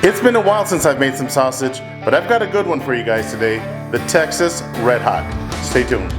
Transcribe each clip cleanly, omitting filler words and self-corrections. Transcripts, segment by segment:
It's been a while since I've made some sausage, but I've got a good one for you guys today, the Texas Red Hot. Stay tuned.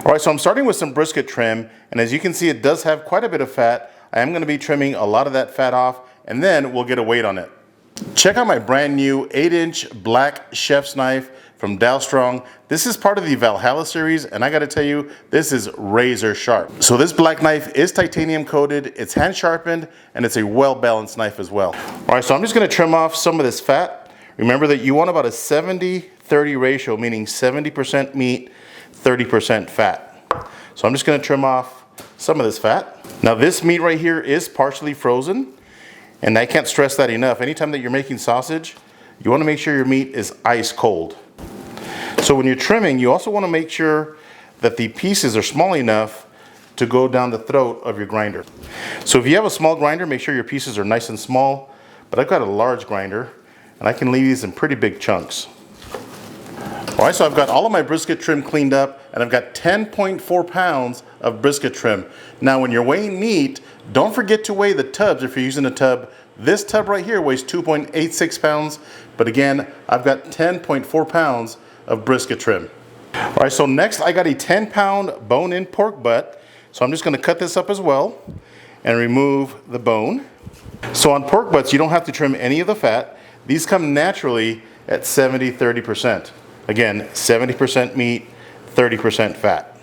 Alright, so I'm starting with some brisket trim, and as you can see, it does have quite a bit of fat. I am going to be trimming a lot of that fat off, and then we'll get a weight on it. Check out my brand new 8-inch black chef's knife from Dow Strong. This is part of the Valhalla series, and I got to tell you, this is razor sharp. So this black knife is titanium coated, it's hand sharpened, and it's a well-balanced knife as well. Alright, so I'm just going to trim off some of this fat. Remember that you want about a 70-30 ratio, meaning 70% meat, 30% fat. So I'm just going to trim off some of this fat. Now this meat right here is partially frozen, and I can't stress that enough. Anytime that you're making sausage, you want to make sure your meat is ice cold. So when you're trimming, you also want to make sure that the pieces are small enough to go down the throat of your grinder. So if you have a small grinder, make sure your pieces are nice and small, but I've got a large grinder and I can leave these in pretty big chunks. Alright, so I've got all of my brisket trim cleaned up, and I've got 10.4 pounds of brisket trim. Now when you're weighing meat, don't forget to weigh the tubs if you're using a tub. This tub right here weighs 2.86 pounds, but again, I've got 10.4 pounds of brisket trim. Alright, so next I got a 10-pound bone-in pork butt, so I'm just going to cut this up as well and remove the bone. So on pork butts, you don't have to trim any of the fat. These come naturally at 70-30%. Again, 70% meat, 30% fat.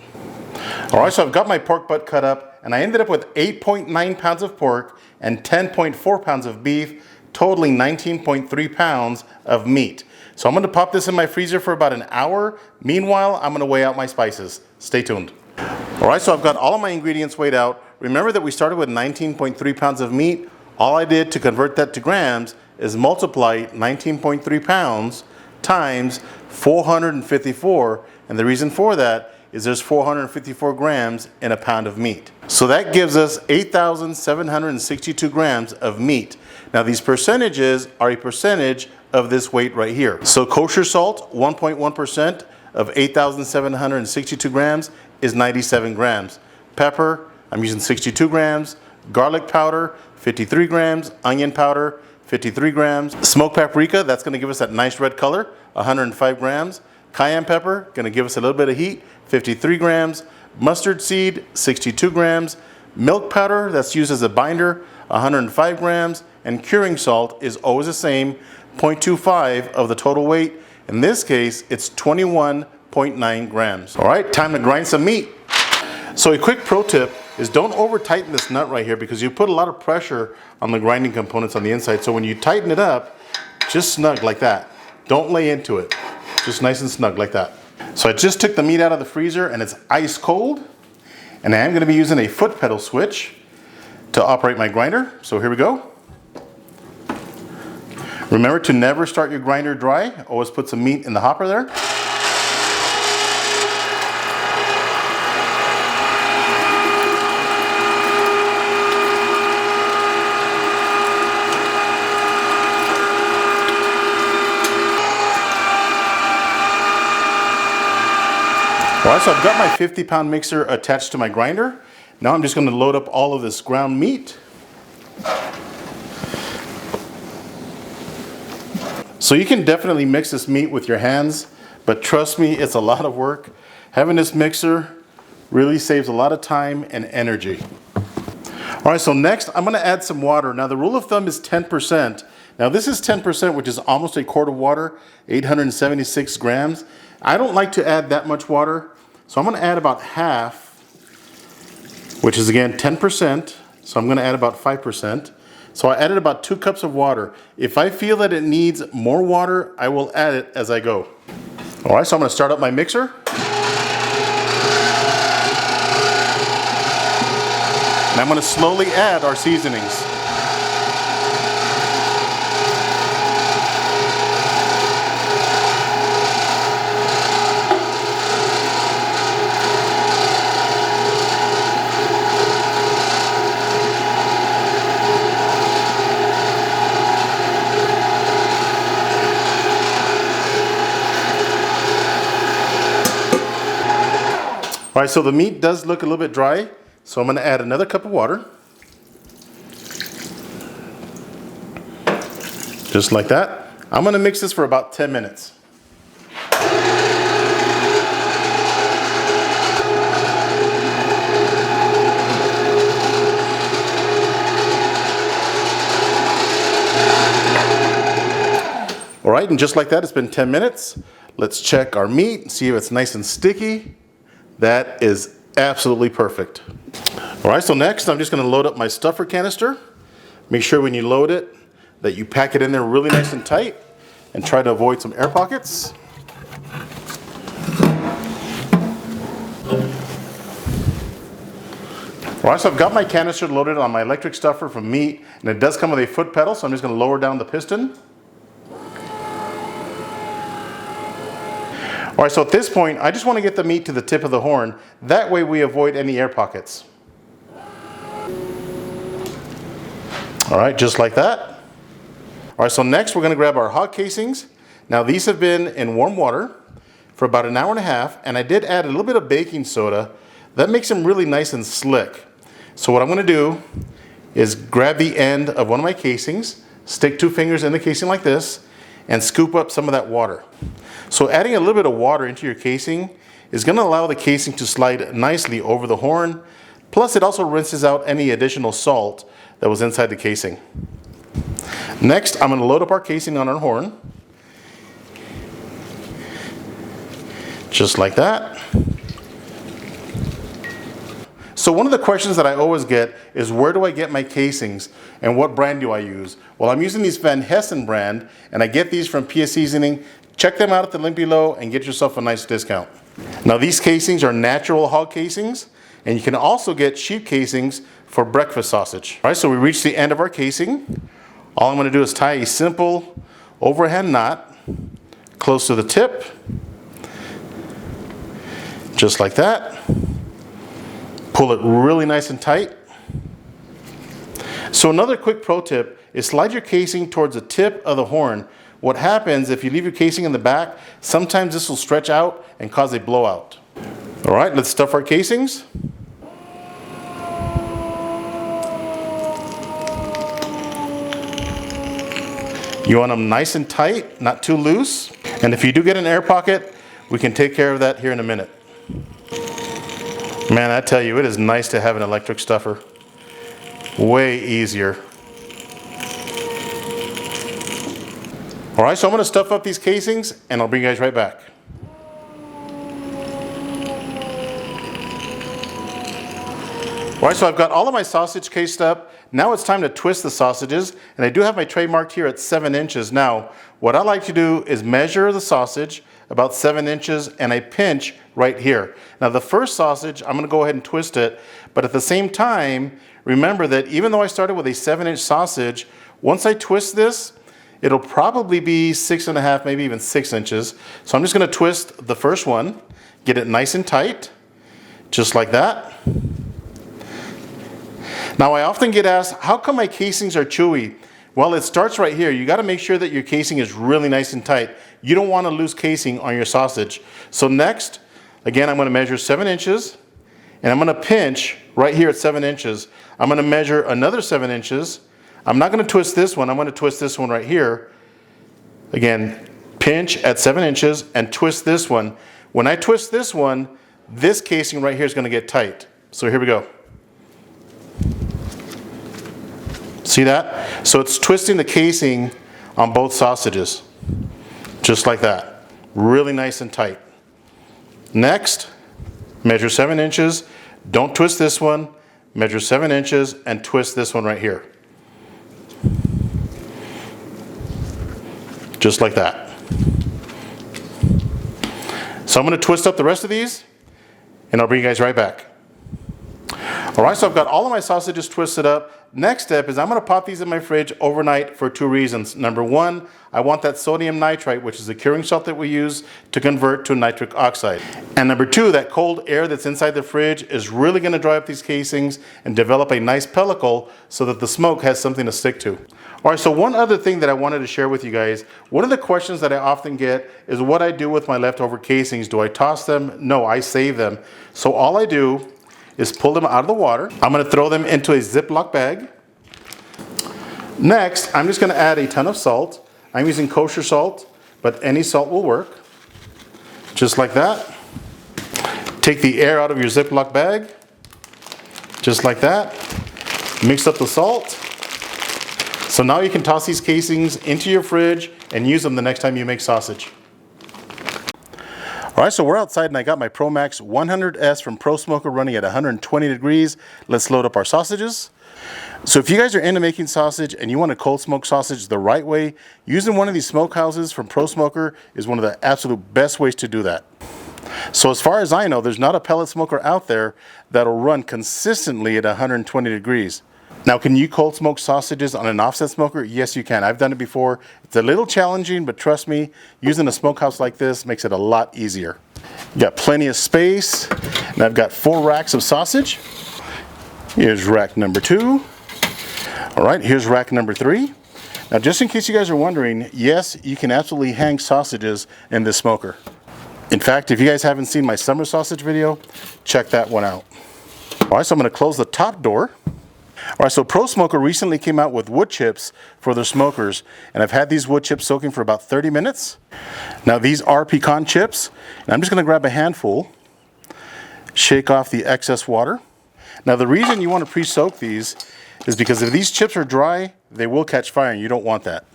Alright, so I've got my pork butt cut up, and I ended up with 8.9 pounds of pork and 10.4 pounds of beef, totaling 19.3 pounds of meat. So I'm going to pop this in my freezer for about an hour. Meanwhile, I'm going to weigh out my spices. Stay tuned. Alright, so I've got all of my ingredients weighed out. Remember that we started with 19.3 pounds of meat. All I did to convert that to grams is multiply 19.3 pounds times 454, and the reason for that is there's 454 grams in a pound of meat. So that gives us 8,762 grams of meat. Now these percentages are a percentage of this weight right here. So kosher salt, 1.1% of 8,762 grams is 97 grams. Pepper, I'm using 62 grams. Garlic powder, 53 grams. Onion powder, 53 grams. Smoked paprika, that's going to give us that nice red color, 105 grams. Cayenne pepper, going to give us a little bit of heat, 53 grams. Mustard seed, 62 grams. Milk powder, that's used as a binder, 105 grams. And curing salt is always the same, 0.25 of the total weight. In this case, it's 21.9 grams. All right, time to grind some meat. So a quick pro tip is don't over tighten this nut right here, because you put a lot of pressure on the grinding components on the inside. So when you tighten it up, just snug like that. Don't lay into it. Just nice and snug like that. So I just took the meat out of the freezer and it's ice cold. And I am going to be using a foot pedal switch to operate my grinder. So here we go. Remember to never start your grinder dry. Always put some meat in the hopper there. Alright, so I've got my 50-pound mixer attached to my grinder. Now I'm just going to load up all of this ground meat. So you can definitely mix this meat with your hands, but trust me, it's a lot of work. Having this mixer really saves a lot of time and energy. Alright, so next I'm going to add some water. Now the rule of thumb is 10%. Now this is 10%, which is almost a quart of water, 876 grams. I don't like to add that much water, so I'm going to add about half, which is again 10%, so I'm going to add about 5%. So I added about 2 cups of water. If I feel that it needs more water, I will add it as I go. Alright, so I'm going to start up my mixer. And I'm going to slowly add our seasonings. All right, so the meat does look a little bit dry, so I'm gonna add another cup of water. Just like that. I'm gonna mix this for about 10 minutes. All right, and just like that, it's been 10 minutes. Let's check our meat and see if it's nice and sticky. That is absolutely perfect. All right, so next I'm just gonna load up my stuffer canister. Make sure when you load it that you pack it in there really nice and tight and try to avoid some air pockets. All right, so I've got my canister loaded on my electric stuffer from meat, and it does come with a foot pedal, so I'm just gonna lower down the piston. All right, so at this point, I just want to get the meat to the tip of the horn. That way we avoid any air pockets. All right, just like that. All right, so next we're going to grab our hog casings. Now these have been in warm water for about an hour and a half, and I did add a little bit of baking soda. That makes them really nice and slick. So what I'm going to do is grab the end of one of my casings, stick 2 fingers in the casing like this, and scoop up some of that water. So adding a little bit of water into your casing is going to allow the casing to slide nicely over the horn. Plus it also rinses out any additional salt that was inside the casing. Next, I'm going to load up our casing on our horn. Just like that. So one of the questions that I always get is, where do I get my casings and what brand do I use? Well, I'm using these Van Hessen brand, and I get these from PS Seasoning. Check them out at the link below and get yourself a nice discount. Now these casings are natural hog casings, and you can also get sheep casings for breakfast sausage. All right, so we reached the end of our casing. All I'm going to do is tie a simple overhand knot close to the tip, just like that. Pull it really nice and tight. So another quick pro tip is slide your casing towards the tip of the horn. What happens if you leave your casing in the back, sometimes this will stretch out and cause a blowout. All right, let's stuff our casings. You want them nice and tight, not too loose. And if you do get an air pocket, we can take care of that here in a minute. Man, I tell you, it is nice to have an electric stuffer. Way easier. All right, so I'm going to stuff up these casings and I'll bring you guys right back. All right, so I've got all of my sausage cased up. Now it's time to twist the sausages, and I do have my tray marked here at 7 inches. Now, what I like to do is measure the sausage about 7 inches, and I pinch right here. Now the first sausage, I'm going to go ahead and twist it, but at the same time, remember that even though I started with a 7-inch sausage, once I twist this, it'll probably be 6.5, maybe even 6 inches. So I'm just going to twist the first one, get it nice and tight, just like that. Now I often get asked, how come my casings are chewy? Well, it starts right here. You got to make sure that your casing is really nice and tight. You don't want to lose casing on your sausage. So next, again, I'm going to measure 7 inches, and I'm going to pinch right here at 7 inches. I'm going to measure another 7 inches. I'm not going to twist this one. I'm going to twist this one right here. Again, pinch at 7 inches and twist this one. When I twist this one, this casing right here is going to get tight. So here we go. See that? So it's twisting the casing on both sausages. Just like that. Really nice and tight. Next, measure 7 inches. Don't twist this one. Measure 7 inches and twist this one right here. Just like that. So I'm going to twist up the rest of these, and I'll bring you guys right back. All right, so I've got all of my sausages twisted up. Next step is I'm going to pop these in my fridge overnight for 2 reasons. Number 1, I want that sodium nitrite, which is the curing salt that we use, to convert to nitric oxide. And number 2, that cold air that's inside the fridge is really going to dry up these casings and develop a nice pellicle so that the smoke has something to stick to. All right, so one other thing that I wanted to share with you guys, one of the questions that I often get is what I do with my leftover casings. Do I toss them? No, I save them. So all I do is pull them out of the water. I'm gonna throw them into a Ziploc bag. Next, I'm just gonna add a ton of salt. I'm using kosher salt, but any salt will work. Just like that. Take the air out of your Ziploc bag. Just like that. Mix up the salt. So now you can toss these casings into your fridge and use them the next time you make sausage. All right, so we're outside and I got my ProMax 100S from Pro Smoker running at 120 degrees. Let's load up our sausages. So if you guys are into making sausage and you want to cold smoke sausage the right way, using one of these smokehouses from Pro Smoker is one of the absolute best ways to do that. So as far as I know, there's not a pellet smoker out there that'll run consistently at 120 degrees. Now, can you cold smoke sausages on an offset smoker? Yes, you can. I've done it before. It's a little challenging, but trust me, using a smokehouse like this makes it a lot easier. You got plenty of space, and I've got 4 racks of sausage. Here's rack number 2. All right, here's rack number 3. Now, just in case you guys are wondering, yes, you can absolutely hang sausages in this smoker. In fact, if you guys haven't seen my summer sausage video, check that one out. All right, so I'm gonna close the top door. All right, so Pro Smoker recently came out with wood chips for their smokers, and I've had these wood chips soaking for about 30 minutes. Now these are pecan chips, and I'm just gonna grab a handful, shake off the excess water. Now the reason you wanna pre-soak these is because if these chips are dry, they will catch fire, and you don't want that.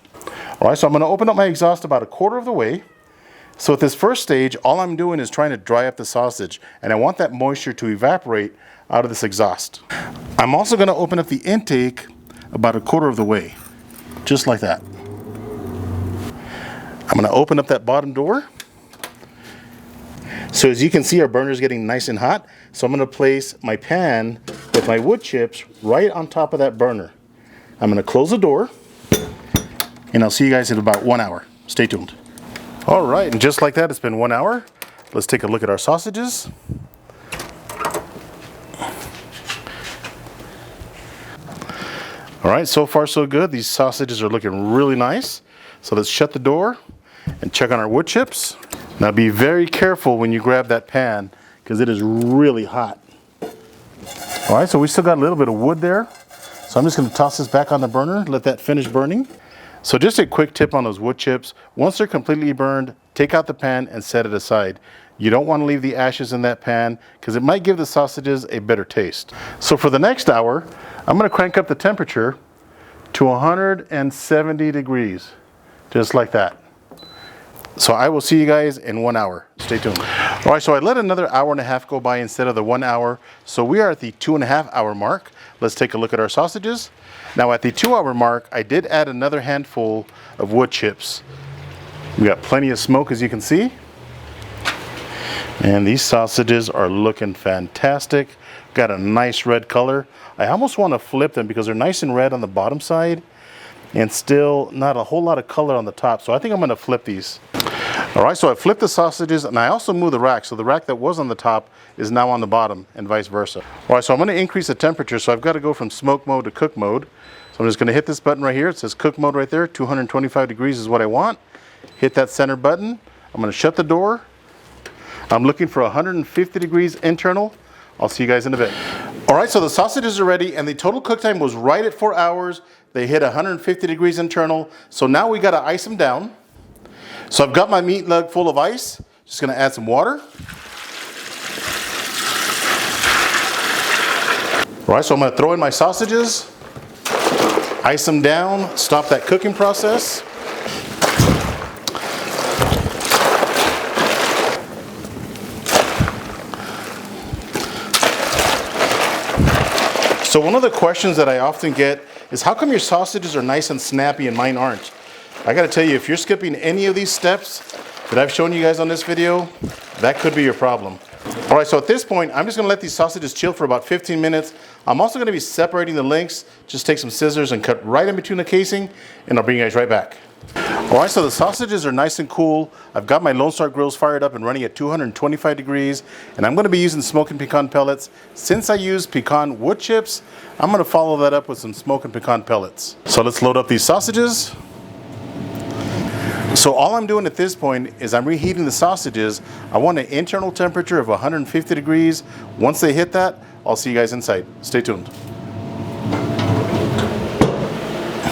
All right, so I'm gonna open up my exhaust about 1/4 of the way. So at this first stage, all I'm doing is trying to dry up the sausage, and I want that moisture to evaporate out of this exhaust. I'm also going to open up the intake about 1/4 of the way, just like that. I'm going to open up that bottom door. So as you can see, our burner is getting nice and hot. So I'm going to place my pan with my wood chips right on top of that burner. I'm going to close the door, and I'll see you guys in about 1 hour. Stay tuned. All right, and just like that, it's been 1 hour. Let's take a look at our sausages. All right, so far so good. These sausages are looking really nice. So let's shut the door and check on our wood chips. Now be very careful when you grab that pan because it is really hot. All right, so we still got a little bit of wood there. So I'm just gonna toss this back on the burner, let that finish burning. So just a quick tip on those wood chips. Once they're completely burned, take out the pan and set it aside. You don't want to leave the ashes in that pan because it might give the sausages a better taste. So for the next hour, I'm going to crank up the temperature to 170 degrees, just like that. So I will see you guys in 1 hour. Stay tuned. All right, so I let another 1.5 hours go by instead of the 1 hour. So we are at the 2.5 hour mark. Let's take a look at our sausages. Now at the 2 hour mark, I did add another handful of wood chips. We got plenty of smoke, as you can see. And these sausages are looking fantastic. Got a nice red color. I almost want to flip them because they're nice and red on the bottom side and still not a whole lot of color on the top. So I think I'm going to flip these. All right, so I flipped the sausages and I also moved the rack. So the rack that was on the top is now on the bottom and vice versa. All right, so I'm going to increase the temperature. So I've got to go from smoke mode to cook mode. So I'm just going to hit this button right here. It says cook mode right there. 225 degrees is what I want. Hit that center button. I'm going to shut the door. I'm looking for 150 degrees internal. I'll see you guys in a bit. All right, so the sausages are ready and the total cook time was right at 4 hours. They hit 150 degrees internal. So now we got to ice them down. So I've got my meat lug full of ice. Just going to add some water. All right, so I'm going to throw in my sausages, ice them down, stop that cooking process. So one of the questions that I often get is how come your sausages are nice and snappy and mine aren't? I gotta tell you, if you're skipping any of these steps that I've shown you guys on this video, that could be your problem. All right, so at this point, I'm just gonna let these sausages chill for about 15 minutes. I'm also gonna be separating the links. Just take some scissors and cut right in between the casing, and I'll bring you guys right back. All right, so the sausages are nice and cool. I've got my Lone Star grills fired up and running at 225 degrees, and I'm gonna be using smoking pecan pellets. Since I use pecan wood chips, I'm gonna follow that up with some smoking pecan pellets. So let's load up these sausages. So all I'm doing at this point is I'm reheating the sausages. I want an internal temperature of 150 degrees. Once they hit that, I'll see you guys inside. Stay tuned.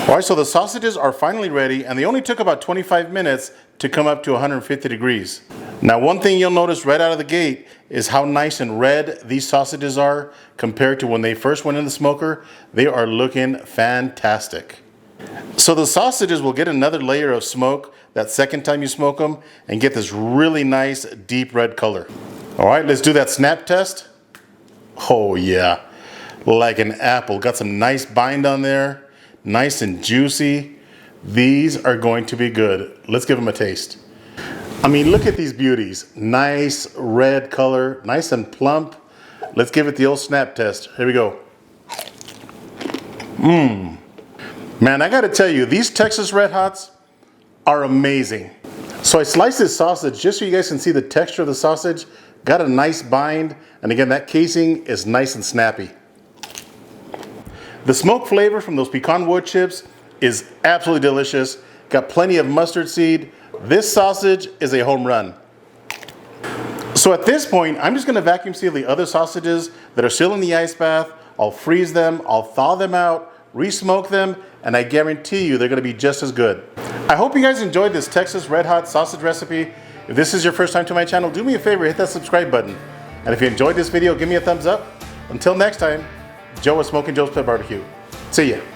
All right, so the sausages are finally ready, and they only took about 25 minutes to come up to 150 degrees. Now, one thing you'll notice right out of the gate is how nice and red these sausages are compared to when they first went in the smoker. They are looking fantastic. So the sausages will get another layer of smoke that second time you smoke them and get this really nice deep red color. All right, let's do that snap test. Oh yeah, like an apple. Got some nice bind on there, nice and juicy. These are going to be good. Let's give them a taste. I mean, look at these beauties. Nice red color, nice and plump. Let's give it the old snap test. Here we go. Man, I gotta tell you, these Texas Red Hots are amazing. So I sliced this sausage just so you guys can see the texture of the sausage. Got a nice bind, and again, that casing is nice and snappy. The smoke flavor from those pecan wood chips is absolutely delicious. Got plenty of mustard seed. This sausage is a home run. So at this point, I'm just gonna vacuum seal the other sausages that are still in the ice bath. I'll freeze them, I'll thaw them out, re-smoke them, and I guarantee you they're gonna be just as good. I hope you guys enjoyed this Texas Red Hot sausage recipe. If this is your first time to my channel, do me a favor, hit that subscribe button. And if you enjoyed this video, give me a thumbs up. Until next time, Joe with Smokin Joe's Pet BBQ. See ya.